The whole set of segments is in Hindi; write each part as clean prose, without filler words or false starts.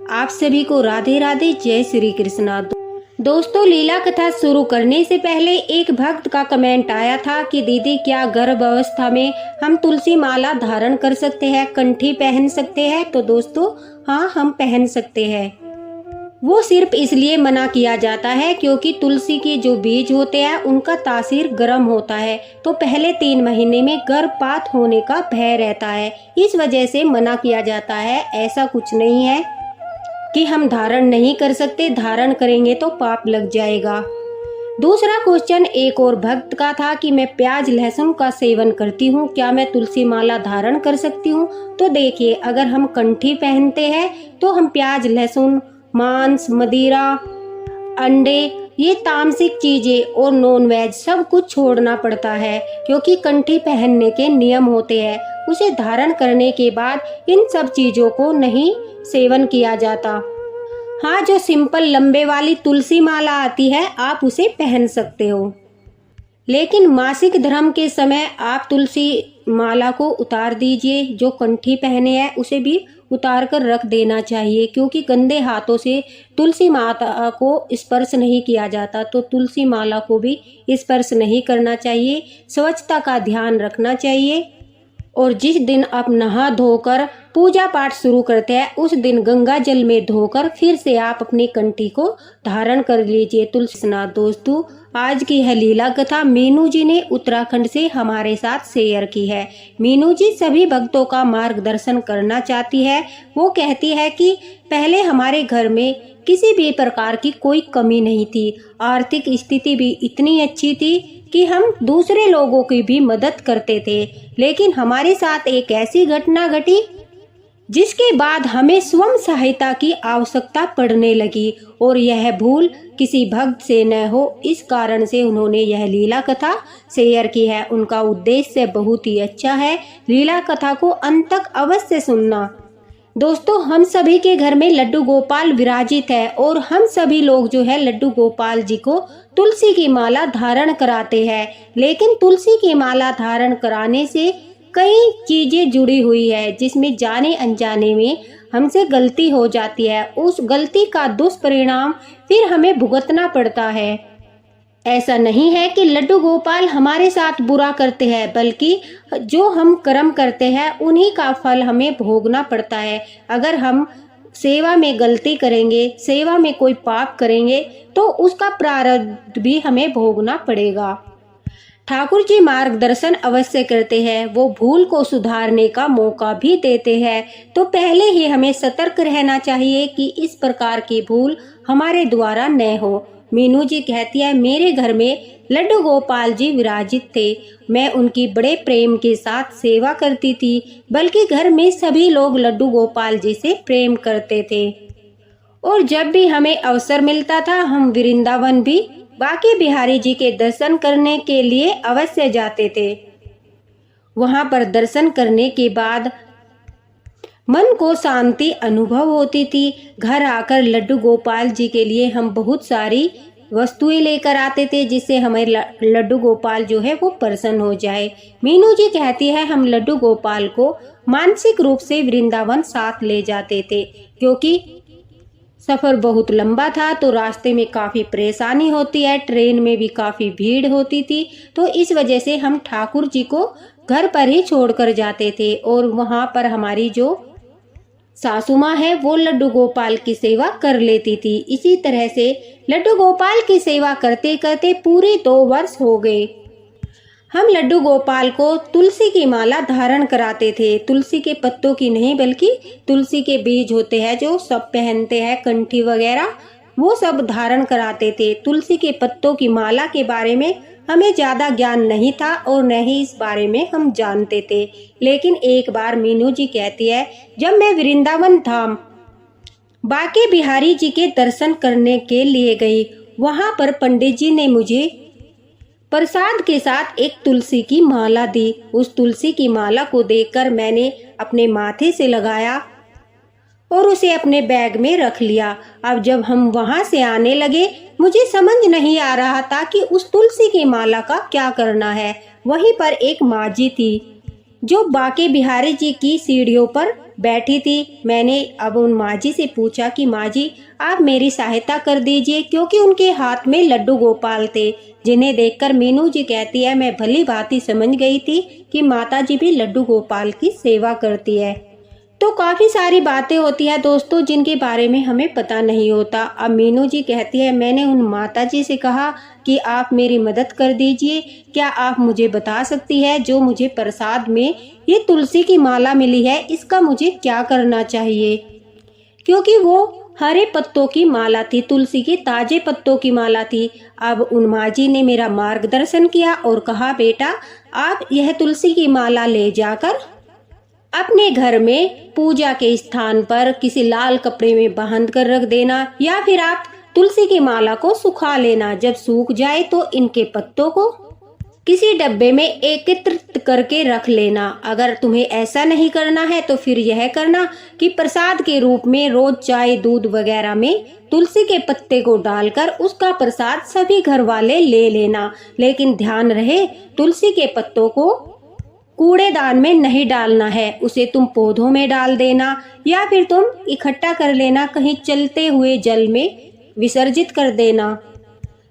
आप सभी को राधे राधे, जय श्री कृष्णा। दोस्तों, लीला कथा शुरू करने से पहले एक भक्त का कमेंट आया था कि दीदी क्या गर्भ अवस्था में हम तुलसी माला धारण कर सकते हैं, कंठी पहन सकते हैं? तो दोस्तों हाँ, हम पहन सकते हैं। वो सिर्फ इसलिए मना किया जाता है क्योंकि तुलसी के जो बीज होते हैं उनका तासीर गर्म होता है, तो पहले 3 महीने में गर्भपात होने का भय रहता है, इस वजह से मना किया जाता है। ऐसा कुछ नहीं है कि हम धारण नहीं कर सकते, धारण करेंगे तो पाप लग जाएगा। दूसरा क्वेश्चन एक और भक्त का था कि मैं प्याज लहसुन का सेवन करती हूँ, क्या मैं तुलसी माला धारण कर सकती हूँ? तो देखिए, अगर हम कंठी पहनते हैं तो हम प्याज लहसुन, मांस, मदिरा, अंडे, ये तामसिक चीजें और नॉन वेज सब कुछ छोड़ना पड़ता है, क्योंकि कंठी पहनने के नियम होते हैं। उसे धारण करने के बाद इन सब चीजों को नहीं सेवन किया जाता। हाँ, जो सिंपल लंबे वाली तुलसी माला आती है आप उसे पहन सकते हो, लेकिन मासिक धर्म के समय आप तुलसी माला को उतार दीजिए। जो कंठी पहने हैं उसे भी उतार कर रख देना चाहिए, क्योंकि गंदे हाथों से तुलसी माता को स्पर्श नहीं किया जाता, तो तुलसी माला को भी स्पर्श नहीं करना चाहिए। स्वच्छता का ध्यान रखना चाहिए। और जिस दिन आप नहा धोकर पूजा पाठ शुरू करते हैं उस दिन गंगा जल में धोकर फिर से आप अपनी कंठी को धारण कर लीजिए। तुलसीनाथ दोस्तों, आज की है लीला कथा मीनू जी ने उत्तराखंड से हमारे साथ शेयर की है। मीनू जी सभी भक्तों का मार्गदर्शन करना चाहती है। वो कहती है कि पहले हमारे घर में किसी भी प्रकार की कोई कमी नहीं थी, आर्थिक स्थिति भी इतनी अच्छी थी कि हम दूसरे लोगों की भी मदद करते थे, लेकिन हमारे साथ एक ऐसी घटना घटी जिसके बाद हमें स्वयं सहायता की आवश्यकता पड़ने लगी, और यह भूल किसी भक्त से न हो, इस कारण से उन्होंने यह लीला कथा शेयर की है। उनका उद्देश्य बहुत ही अच्छा है। लीला कथा को अंत तक अवश्य सुनना। दोस्तों, हम सभी के घर में लड्डू गोपाल विराजित है, और हम सभी लोग जो है लड्डू गोपाल जी को तुलसी की माला धारण कराते हैं, लेकिन तुलसी की माला धारण कराने से कई चीजें जुड़ी हुई है, जिसमें जाने अनजाने में हमसे गलती हो जाती है। उस गलती का दुष्परिणाम फिर हमें भुगतना पड़ता है। ऐसा नहीं है कि लड्डू गोपाल हमारे साथ बुरा करते हैं, बल्कि जो हम कर्म करते हैं उन्हीं का फल हमें भोगना पड़ता है। अगर हम सेवा में गलती करेंगे, सेवा में कोई पाप करेंगे, तो उसका प्रारब्ध भी हमें भोगना पड़ेगा। ठाकुर जी मार्गदर्शन अवश्य करते हैं, वो भूल को सुधारने का मौका भी देते हैं, तो पहले ही हमें सतर्क रहना चाहिए कि इस प्रकार की भूल हमारे द्वारा न हो। मीनू जी कहती है, मेरे घर में लड्डू गोपाल जी विराजित थे, मैं उनकी बड़े प्रेम के साथ सेवा करती थी, बल्कि घर में सभी लोग लड्डू गोपाल जी से प्रेम करते थे, और जब भी हमें अवसर मिलता था हम वृंदावन भी बांके बिहारी जी के दर्शन करने के लिए अवश्य जाते थे। वहां पर दर्शन करने के बाद मन को शांति अनुभव होती थी। घर आकर लड्डू गोपाल जी के लिए हम बहुत सारी वस्तुएं लेकर आते थे, जिससे हमारे लड्डू गोपाल जो है वो प्रसन्न हो जाए। मीनू जी कहती है, हम लड्डू गोपाल को मानसिक रूप से वृंदावन साथ ले जाते थे, क्योंकि सफर बहुत लंबा था, तो रास्ते में काफी परेशानी होती है, ट्रेन में भी काफी भीड़ होती थी, तो इस वजह से हम ठाकुर जी को घर पर ही छोड़कर जाते थे, और वहां पर हमारी जो सासू माँ है वो लड्डू गोपाल की सेवा कर लेती थी। इसी तरह से लड्डू गोपाल की सेवा करते करते पूरे 2 वर्ष हो गए। हम लड्डू गोपाल को तुलसी की माला धारण कराते थे, तुलसी के पत्तों की नहीं, बल्कि तुलसी के बीज होते हैं जो सब पहनते हैं, कंठी वगैरह, वो सब धारण कराते थे। तुलसी के पत्तों की माला के बारे में हमें ज्यादा ज्ञान नहीं था, और न ही इस बारे में हम जानते थे। लेकिन एक बार मीनू जी कहती है, जब मैं वृंदावन धाम बांके बिहारी जी के दर्शन करने के लिए गई, वहां पर पंडित जी ने मुझे प्रसाद के साथ एक तुलसी की माला दी। उस तुलसी की माला को देखकर मैंने अपने माथे से लगाया और उसे अपने बैग में रख लिया। अब जब हम वहां से आने लगे, मुझे समझ नहीं आ रहा था कि उस तुलसी की माला का क्या करना है। वहीं पर एक माँ जी थी जो बांके बिहारी जी की सीढ़ियों पर बैठी थी। मैंने अब उन माँ जी से पूछा कि माँ जी आप मेरी सहायता कर दीजिए, क्योंकि उनके हाथ में लड्डू गोपाल थे, जिन्हें देखकर मीनू जी कहती है मैं भली भांति समझ गई थी कि माता जी भी लड्डू गोपाल की सेवा करती है। तो काफ़ी सारी बातें होती है दोस्तों जिनके बारे में हमें पता नहीं होता। अब मीनू जी कहती है मैंने उन माता जी से कहा कि आप मेरी मदद कर दीजिए, क्या आप मुझे बता सकती है जो मुझे प्रसाद में ये तुलसी की माला मिली है इसका मुझे क्या करना चाहिए, क्योंकि वो हरे पत्तों की माला थी, तुलसी के ताजे पत्तों की माला थी। अब उन माँ जी ने मेरा मार्गदर्शन किया और कहा बेटा आप यह तुलसी की माला ले जाकर अपने घर में पूजा के स्थान पर किसी लाल कपड़े में बांध कर रख देना, या फिर आप तुलसी की माला को सुखा लेना। जब सूख जाए तो इनके पत्तों को किसी डब्बे में एकत्रित करके रख लेना। अगर तुम्हें ऐसा नहीं करना है तो फिर यह करना कि प्रसाद के रूप में रोज चाय दूध वगैरह में तुलसी के पत्ते को डालकर उसका प्रसाद सभी घर वाले ले लेना। लेकिन ध्यान रहे तुलसी के पत्तों को कूड़ेदान में नहीं डालना है, उसे तुम पौधों में डाल देना, या फिर तुम इकट्ठा कर लेना कहीं चलते हुए जल में विसर्जित कर देना।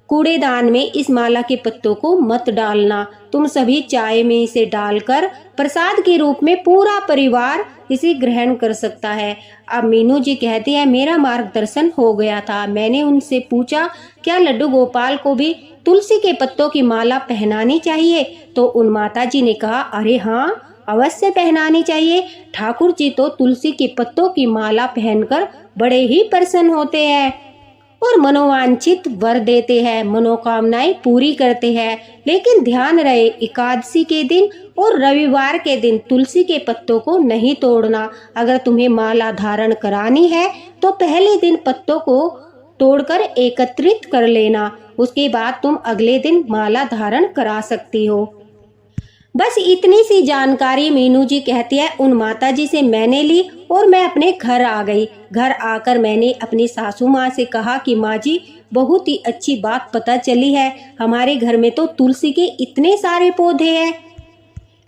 कूड़ेदान में इस माला के पत्तों को मत डालना। तुम सभी चाय में इसे डालकर प्रसाद के रूप में पूरा परिवार इसे ग्रहण कर सकता है। अब मीनू जी कहती है मेरा मार्गदर्शन हो गया था। मैंने उनसे पूछा क्या लड्डू गोपाल को भी तुलसी के पत्तों की माला पहनानी चाहिए, तो उन माता जी ने कहा अरे हाँ अवश्य पहनानी चाहिए। ठाकुर जी तो तुलसी के पत्तों की माला पहनकर बड़े ही प्रसन्न होते हैं और मनोवांछित वर देते हैं, मनोकामनाएं पूरी करते हैं। लेकिन ध्यान रहे एकादशी के दिन और रविवार के दिन तुलसी के पत्तों को नहीं तोड़ना। अगर तुम्हें माला धारण करानी है तो पहले दिन पत्तों को तोड़कर एकत्रित कर लेना, उसके बाद तुम अगले दिन माला धारण करा सकती हो। बस इतनी सी जानकारी मीनू जी कहती है उन माता जी से मैंने ली और मैं अपने घर आ गई। घर आकर मैंने अपनी सासू माँ से कहा कि माँ जी बहुत ही अच्छी बात पता चली है, हमारे घर में तो तुलसी के इतने सारे पौधे हैं,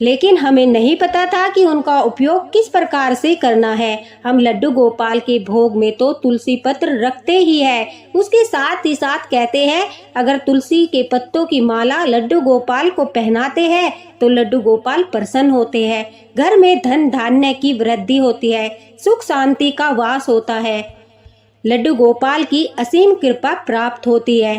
लेकिन हमें नहीं पता था कि उनका उपयोग किस प्रकार से करना है। हम लड्डू गोपाल के भोग में तो तुलसी पत्र रखते ही है, उसके साथ ही साथ कहते हैं अगर तुलसी के पत्तों की माला लड्डू गोपाल को पहनाते हैं तो लड्डू गोपाल प्रसन्न होते हैं, घर में धन धान्य की वृद्धि होती है, सुख शांति का वास होता है, लड्डू गोपाल की असीम कृपा प्राप्त होती है।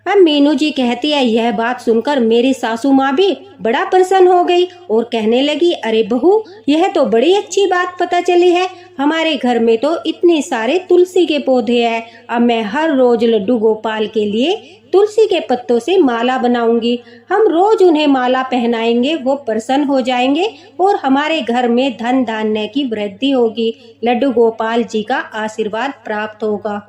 अब मीनू जी कहती है यह बात सुनकर मेरी सासू माँ भी बड़ा प्रसन्न हो गई और कहने लगी अरे बहू यह तो बड़ी अच्छी बात पता चली है, हमारे घर में तो इतने सारे तुलसी के पौधे हैं, अब मैं हर रोज लड्डू गोपाल के लिए तुलसी के पत्तों से माला बनाऊंगी, हम रोज उन्हें माला पहनाएंगे, वो प्रसन्न हो जाएंगे और हमारे घर में धन धान्य की वृद्धि होगी, लड्डू गोपाल जी का आशीर्वाद प्राप्त होगा।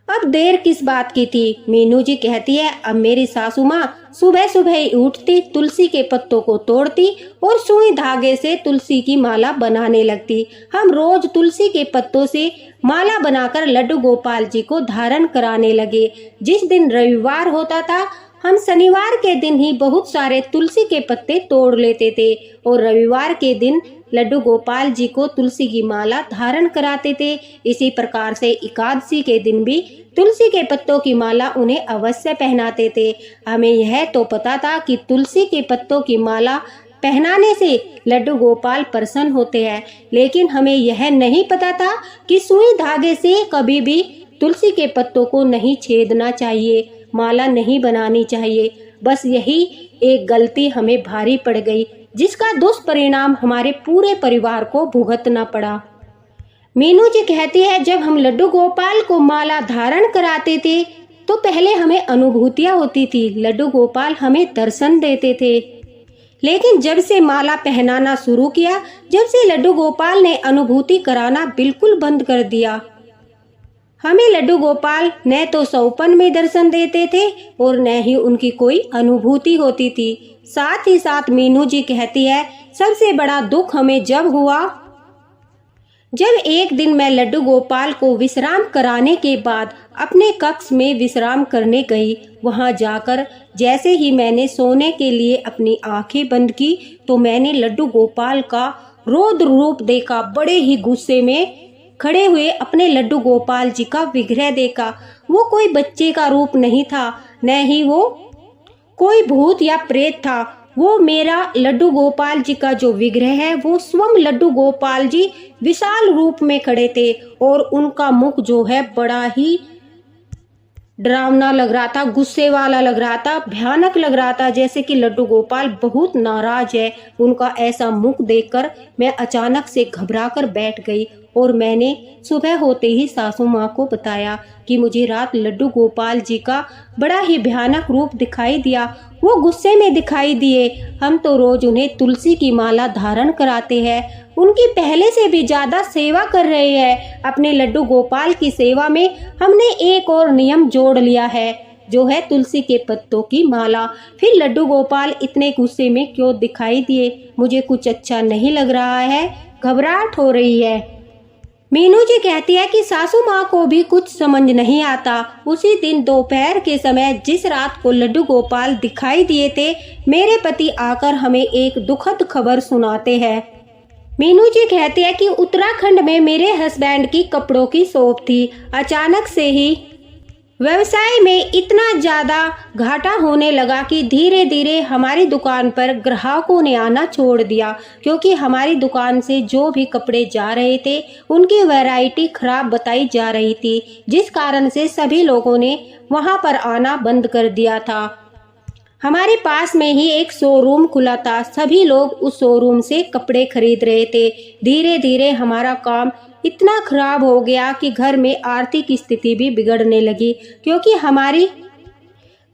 अब देर किस बात की थी। मीनू जी कहती है अब मेरी सासू माँ सुबह सुबह ही उठती, तुलसी के पत्तों को तोड़ती और सुई धागे से तुलसी की माला बनाने लगती। हम रोज तुलसी के पत्तों से माला बनाकर लड्डू गोपाल जी को धारण कराने लगे। जिस दिन रविवार होता था हम शनिवार के दिन ही बहुत सारे तुलसी के पत्ते तोड़ लेते थे और रविवार के दिन लड्डू गोपाल जी को तुलसी की माला धारण कराते थे। इसी प्रकार से एकादशी के दिन भी तुलसी के पत्तों की माला उन्हें अवश्य पहनाते थे। हमें यह तो पता था कि तुलसी के पत्तों की माला पहनाने से लड्डू गोपाल प्रसन्न होते हैं, लेकिन हमें यह नहीं पता था कि सुई धागे से कभी भी तुलसी के पत्तों को नहीं छेदना चाहिए, माला नहीं बनानी चाहिए। बस यही एक गलती हमें भारी पड़ गई, जिसका दुष्परिणाम हमारे पूरे परिवार को भुगतना पड़ा। मीनू जी कहती है जब हम लड्डू गोपाल को माला धारण कराते थे तो पहले हमें अनुभूतियां होती थी, लड्डू गोपाल हमें दर्शन देते थे, लेकिन जब से माला पहनाना शुरू किया, जब से लड्डू गोपाल ने अनुभूति कराना बिल्कुल बंद कर दिया। हमें लड्डू गोपाल न तो सौपन में दर्शन देते थे और न ही उनकी कोई अनुभूति होती थी। साथ ही साथ मीनू जी कहती है सबसे बड़ा दुख हमें जब हुआ जब एक दिन मैं लड्डू गोपाल को विश्राम कराने के बाद अपने कक्ष में विश्राम करने गई। वहां जाकर जैसे ही मैंने सोने के लिए अपनी आंखें बंद की तो मैंने लड्डू गोपाल का रौद्र रूप देखा, बड़े ही गुस्से में खड़े हुए अपने लड्डू गोपाल जी का विग्रह देखा। वो कोई बच्चे का रूप नहीं था, न ही वो कोई भूत या प्रेत था। वो मेरा लड्डू गोपाल जी का जो विग्रह है वो स्वयं लड्डू गोपाल जी विशाल रूप में खड़े थे और उनका मुख जो है बड़ा ही डरावना लग रहा था, गुस्से वाला लग रहा था, भयानक लग रहा था, जैसे कि लड्डू गोपाल बहुत नाराज है। उनका ऐसा मुख देखकर मैं अचानक से घबराकर बैठ गई और मैंने सुबह होते ही सासू माँ को बताया कि मुझे रात लड्डू गोपाल जी का बड़ा ही भयानक रूप दिखाई दिया। वो गुस्से में दिखाई दिए। हम तो रोज उन्हें तुलसी की माला धारण कराते हैं, उनकी पहले से भी ज्यादा सेवा कर रहे हैं। अपने लड्डू गोपाल की सेवा में हमने एक और नियम जोड़ लिया है, जो है तुलसी के पत्तों की माला। फिर लड्डू गोपाल इतने गुस्से में क्यों दिखाई दिए? मुझे कुछ अच्छा नहीं लग रहा है, घबराहट हो रही है। मीनू जी कहती है कि सासू माँ को भी कुछ समझ नहीं आता। उसी दिन दोपहर के समय जिस रात को लड्डू गोपाल दिखाई दिए थे, मेरे पति आकर हमें एक दुखद खबर सुनाते हैं। मीनू जी कहती है कि उत्तराखंड में मेरे हस्बैंड की कपड़ों की शॉप थी। अचानक से ही व्यवसाय में इतना ज़्यादा घाटा होने लगा कि धीरे धीरे हमारी दुकान पर ग्राहकों ने आना छोड़ दिया, क्योंकि हमारी दुकान से जो भी कपड़े जा रहे थे उनकी वैरायटी खराब बताई जा रही थी, जिस कारण से सभी लोगों ने वहां पर आना बंद कर दिया था। हमारे पास में ही एक शोरूम खुला था, सभी लोग उस शोरूम से कपड़े खरीद रहे थे। धीरे धीरे हमारा काम इतना खराब हो गया कि घर में आर्थिक स्थिति भी बिगड़ने लगी, क्योंकि हमारी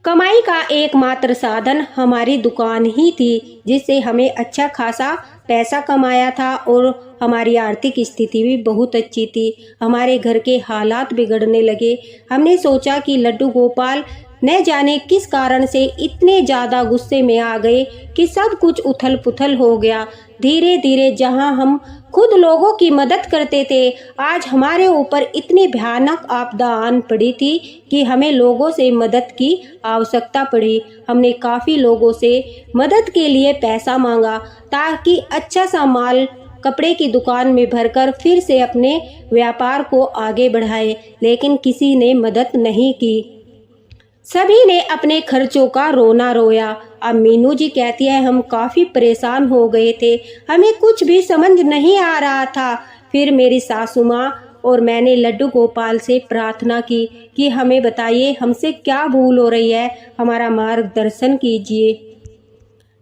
कमाई का एकमात्र साधन हमारी दुकान ही थी, जिससे हमें अच्छा खासा पैसा कमाया था और हमारी आर्थिक स्थिति भी बहुत अच्छी थी। हमारे घर के हालात बिगड़ने लगे। हमने सोचा कि लड्डू गोपाल न जाने किस कारण से इतने ज़्यादा गुस्से में आ गए कि सब कुछ उथल पुथल हो गया। धीरे धीरे जहां हम खुद लोगों की मदद करते थे, आज हमारे ऊपर इतनी भयानक आपदा आन पड़ी थी कि हमें लोगों से मदद की आवश्यकता पड़ी। हमने काफ़ी लोगों से मदद के लिए पैसा मांगा ताकि अच्छा सा माल कपड़े की दुकान में भरकर फिर से अपने व्यापार को आगे बढ़ाए, लेकिन किसी ने मदद नहीं की। सभी ने अपने खर्चों का रोना रोया। अब मीनू जी कहती है हम काफ़ी परेशान हो गए थे, हमें कुछ भी समझ नहीं आ रहा था। फिर मेरी सासू माँ और मैंने लड्डू गोपाल से प्रार्थना की कि हमें बताइए हमसे क्या भूल हो रही है, हमारा मार्गदर्शन कीजिए।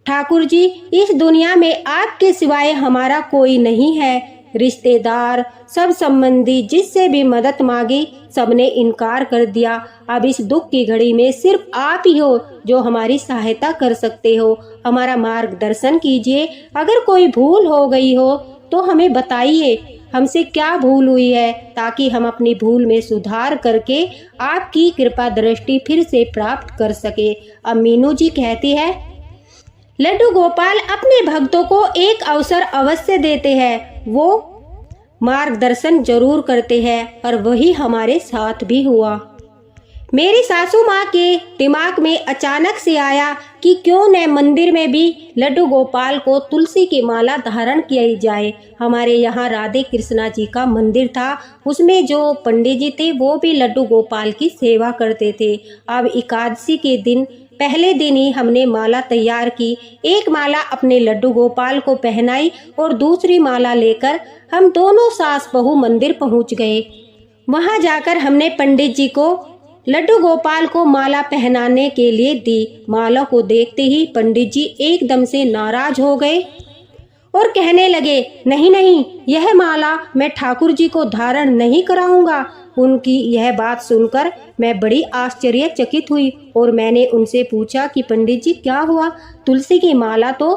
ठाकुर जी, इस दुनिया में आपके सिवाय हमारा कोई नहीं है। रिश्तेदार, सब संबंधी जिससे भी मदद मांगी सबने इनकार कर दिया। अब इस दुख की घड़ी में सिर्फ आप ही हो जो हमारी सहायता कर सकते हो। हमारा मार्गदर्शन कीजिए। अगर कोई भूल हो गई हो तो हमें बताइए, हमसे क्या भूल हुई है, ताकि हम अपनी भूल में सुधार करके आपकी कृपा दृष्टि फिर से प्राप्त कर सके। अब मीनू जी कहती है लड्डू गोपाल अपने भक्तों को एक अवसर अवश्य देते हैं, वो मार्गदर्शन जरूर करते हैं और वही हमारे साथ भी हुआ। मेरी सासू माँ के दिमाग में अचानक से आया कि क्यों न मंदिर में भी लड्डू गोपाल को तुलसी की माला धारण किया जाए। हमारे यहाँ राधे कृष्णा जी का मंदिर था, उसमें जो पंडित जी थे वो भी लड्डू गोपाल की सेवा करते थे। अब एकादशी के दिन पहले दिन ही हमने माला तैयार की। एक माला अपने लड्डू गोपाल को पहनाई और दूसरी माला लेकर हम दोनों सास बहू मंदिर पहुंच गए। वहां जाकर हमने पंडित जी को लड्डू गोपाल को माला पहनाने के लिए दी। माला को देखते ही पंडित जी एकदम से नाराज हो गए और कहने लगे नहीं नहीं, यह माला मैं ठाकुर जी को धारण नहीं कराऊंगा। उनकी यह बात सुनकर मैं बड़ी आश्चर्यचकित हुई और मैंने उनसे पूछा कि पंडित जी क्या हुआ? तुलसी की माला तो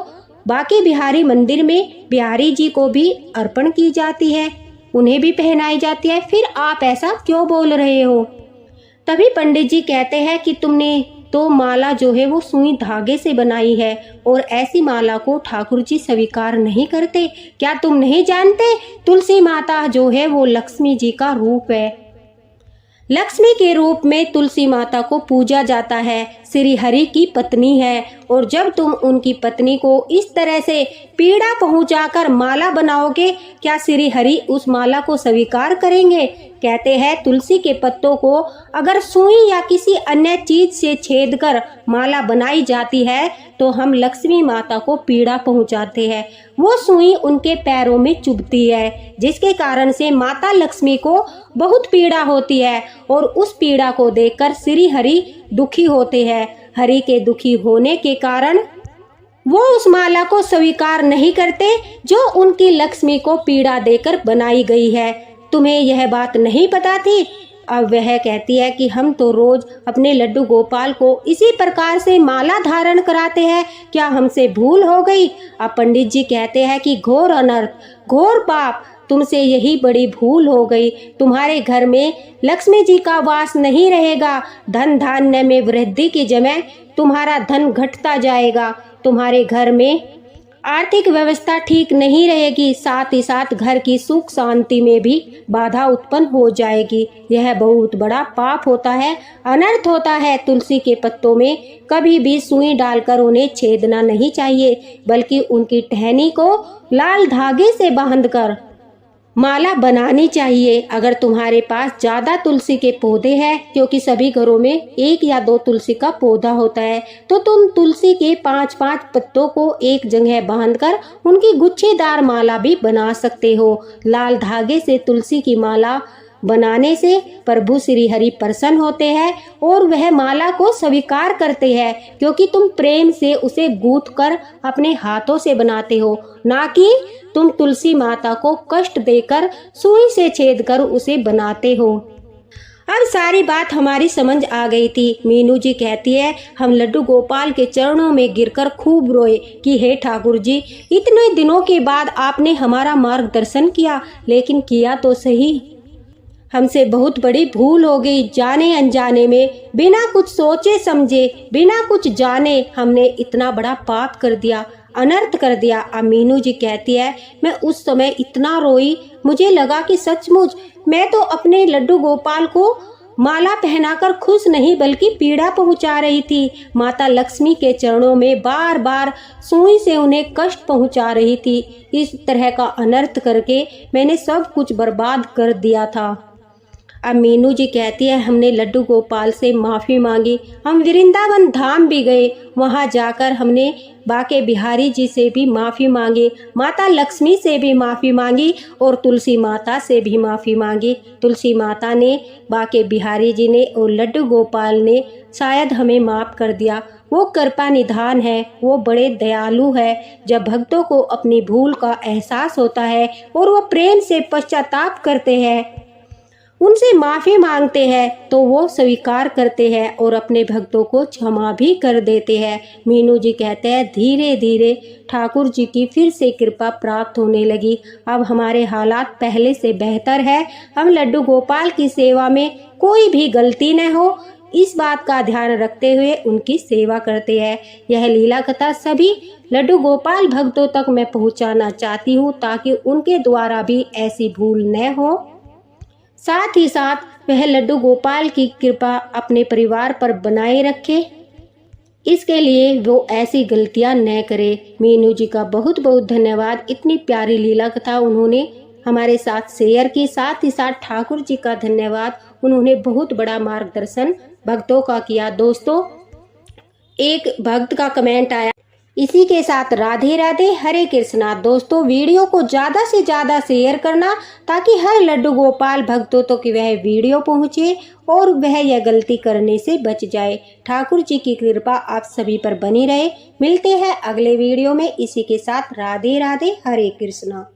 बाकी बिहारी मंदिर में बिहारी जी को भी अर्पण की जाती है, उन्हें भी पहनाई जाती है, फिर आप ऐसा क्यों बोल रहे हो? तभी पंडित जी कहते हैं कि तुमने तो माला जो है वो सुई धागे से बनाई है और ऐसी माला को ठाकुर जी स्वीकार नहीं करते। क्या तुम नहीं जानते? तुलसी माता जो है वो लक्ष्मी जी का रूप है। लक्ष्मी के रूप में तुलसी माता को पूजा जाता है, श्री हरि की पत्नी है। और जब तुम उनकी पत्नी को इस तरह से पीड़ा पहुंचाकर माला बनाओगे, क्या श्री हरि उस माला को स्वीकार करेंगे? कहते हैं तुलसी के पत्तों को अगर सुई या किसी अन्य चीज से छेद कर माला बनाई जाती है तो हम लक्ष्मी माता को पीड़ा पहुंचाते हैं। वो सुई उनके पैरों में चुभती है, जिसके कारण से माता लक्ष्मी को बहुत पीड़ा होती है और उस पीड़ा को देखकर श्री हरि दुखी होते हैं। हरि के दुखी होने के कारण वो उस माला को स्वीकार नहीं करते जो उनकी लक्ष्मी को पीड़ा देकर बनाई गई है। तुम्हें यह बात नहीं पता थी? अब वह कहती है कि हम तो रोज अपने लड्डू गोपाल को इसी प्रकार से माला धारण कराते हैं, क्या हमसे भूल हो गई? अब पंडित जी कहते हैं कि घोर अनर्थ, घोर पाप, तुमसे यही बड़ी भूल हो गई। तुम्हारे घर में लक्ष्मी जी का वास नहीं रहेगा। धन धान्य में वृद्धि की जगह तुम्हारा धन घटता जाएगा। तुम्हारे घर में आर्थिक व्यवस्था ठीक नहीं रहेगी, साथ ही साथ घर की सुख शांति में भी बाधा उत्पन्न हो जाएगी। यह बहुत बड़ा पाप होता है, अनर्थ होता है। तुलसी के पत्तों में कभी भी सुई डालकर उन्हें छेदना नहीं चाहिए, बल्कि उनकी टहनी को लाल धागे से बांधकर माला बनानी चाहिए। अगर तुम्हारे पास ज्यादा तुलसी के पौधे हैं, क्योंकि सभी घरों में 1 या 2 तुलसी का पौधा होता है, तो तुम तुलसी के 5-5 पत्तों को एक जगह बांधकर उनकी गुच्छेदार माला भी बना सकते हो। लाल धागे से तुलसी की माला बनाने से प्रभु श्री हरि प्रसन्न होते हैं और वह माला को स्वीकार करते हैं, क्योंकि तुम प्रेम से उसे गूंथ कर अपने हाथों से बनाते हो, ना कि तुम तुलसी माता को कष्ट देकर सुई से छेद कर उसे बनाते हो। अब सारी बात हमारी समझ आ गई थी। मीनू जी कहती है हम लड्डू गोपाल के चरणों में गिरकर खूब रोए कि हे ठाकुर जी, इतने दिनों के बाद आपने हमारा मार्गदर्शन किया, लेकिन किया तो सही, हमसे बहुत बड़ी भूल हो गई। जाने अनजाने में, बिना कुछ सोचे समझे, बिना कुछ जाने हमने इतना बड़ा पाप कर दिया, अनर्थ कर दिया। अब मीनू जी कहती है मैं उस समय इतना रोई, मुझे लगा कि सचमुच मैं तो अपने लड्डू गोपाल को माला पहनाकर खुश नहीं बल्कि पीड़ा पहुंचा रही थी। माता लक्ष्मी के चरणों में बार बार सुई से उन्हें कष्ट पहुंचा रही थी। इस तरह का अनर्थ करके मैंने सब कुछ बर्बाद कर दिया था। अब मीनू जी कहती है हमने लड्डू गोपाल से माफ़ी मांगी, हम वृंदावन धाम भी गए, वहां जाकर हमने बाके बिहारी जी से भी माफ़ी मांगी, माता लक्ष्मी से भी माफ़ी मांगी और तुलसी माता से भी माफ़ी मांगी। तुलसी माता ने, बाके बिहारी जी ने और लड्डू गोपाल ने शायद हमें माफ़ कर दिया। वो कृपा निधान है, वो बड़े दयालु है। जब भक्तों को अपनी भूल का एहसास होता है और वो प्रेम से पश्चाताप करते हैं, उनसे माफ़ी मांगते हैं, तो वो स्वीकार करते हैं और अपने भक्तों को क्षमा भी कर देते हैं। मीनू जी कहते हैं धीरे धीरे ठाकुर जी की फिर से कृपा प्राप्त होने लगी। अब हमारे हालात पहले से बेहतर है। हम लड्डू गोपाल की सेवा में कोई भी गलती न हो, इस बात का ध्यान रखते हुए उनकी सेवा करते हैं। यह लीला कथा सभी लड्डू गोपाल भक्तों तक मैं पहुंचाना चाहती हूँ, ताकि उनके द्वारा भी ऐसी भूल न हो। साथ ही साथ वह लड्डू गोपाल की कृपा अपने परिवार पर बनाए रखे, इसके लिए वो ऐसी गलतियां न करे। मीनू जी का बहुत बहुत धन्यवाद। इतनी प्यारी लीला कथा उन्होंने हमारे साथ शेयर की। साथ ही साथ ठाकुर जी का धन्यवाद, उन्होंने बहुत बड़ा मार्गदर्शन भक्तों का किया। दोस्तों, एक भक्त का कमेंट आया, इसी के साथ राधे राधे, हरे कृष्णा। दोस्तों, वीडियो को ज़्यादा से ज़्यादा शेयर करना, ताकि हर लड्डू गोपाल भक्तों तक वह वीडियो पहुँचे और वह यह गलती करने से बच जाए। ठाकुर जी की कृपा आप सभी पर बनी रहे। मिलते हैं अगले वीडियो में। इसी के साथ राधे राधे, हरे कृष्णा।